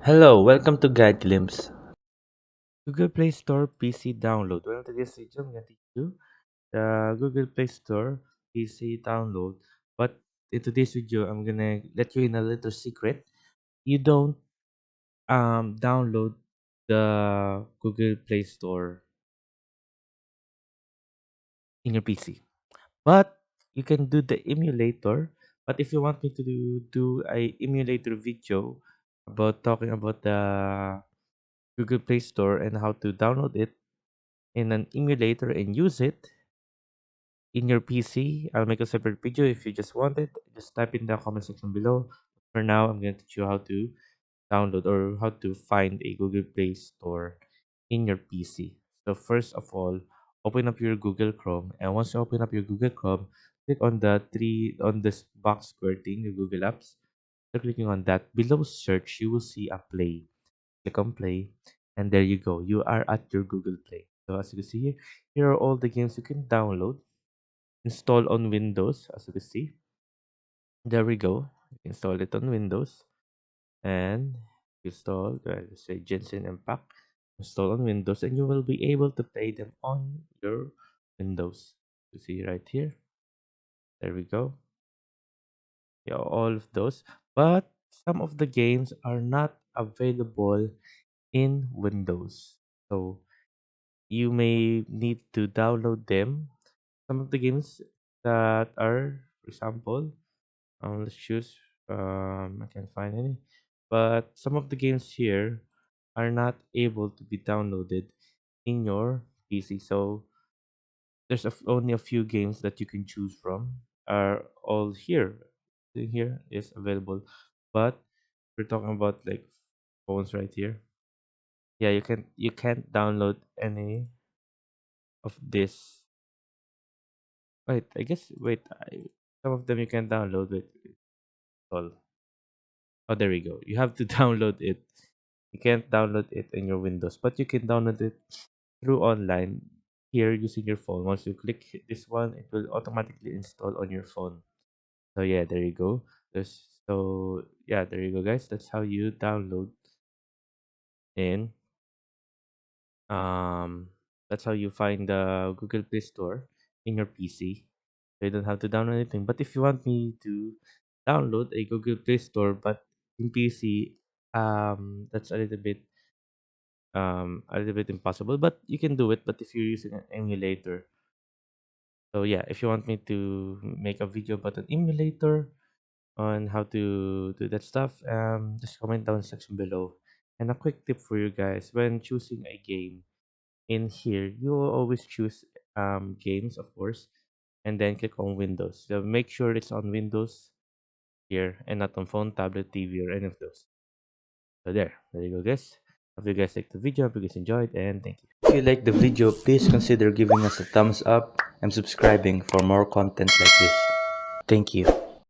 Hello, welcome to Guide Glimpse. Google Play Store PC download. Well, today's video, I'm going to teach you the Google Play Store PC download. But in today's video, I'm going to let you in a little secret. You don't download the Google Play Store in your PC. But you can do the emulator. But if you want me to do a emulator video about talking about the Google Play Store and how to download it in an emulator and use it in your PC. I'll make a separate video if you just want it. Just type in the comment section below. For now, I'm going to teach you how to download or how to find a Google Play Store in your PC. So first of all, open up your Google Chrome, and once you open up your Google Chrome, click on the this box square thing, the Google Apps. So clicking on that, below search, you will see a play. Click on play, and there you go. You are at your Google Play. So as you can see here are all the games you can download, install on Windows. As you can see, there we go. Install it on Windows and install. Let's say Genshin Impact. Install on Windows, and you will be able to play them on your Windows. You see right here. There we go. Yeah, all of those. But some of the games are not available in Windows. So you may need to download them. Some of the games that are, for example, let's choose. I can't find any, but some of the games here are not able to be downloaded in your PC. So there's only a few games that you can choose from. Are all here. Here is available, but we're talking about like phones right here. Yeah, you can't download any of this. Wait, I guess wait. Some of them you can download. Wait, all. Oh, there we go. You have to download it. You can't download it in your Windows, but you can download it through online here using your phone. Once you click this one, it will automatically install on your phone. So yeah, there you go. There you go, guys. That's how you download in um. That's how you find the Google Play Store in your PC. So you don't have to download anything. But if you want me to download a Google Play Store, but in PC, that's a little bit impossible. But you can do it. But if you're using an emulator, so yeah, if you want me to make a video about an emulator on how to do that stuff, just comment down section below. And a quick tip for you guys: when choosing a game in here, you will always choose games, of course, and then click on Windows. So make sure it's on Windows here and not on phone, tablet, TV, or any of those. So there you go, guys. Hope you guys liked the video. Hope you guys enjoyed, and thank you. If you like the video, please consider giving us a thumbs up and subscribing for more content like this. Thank you.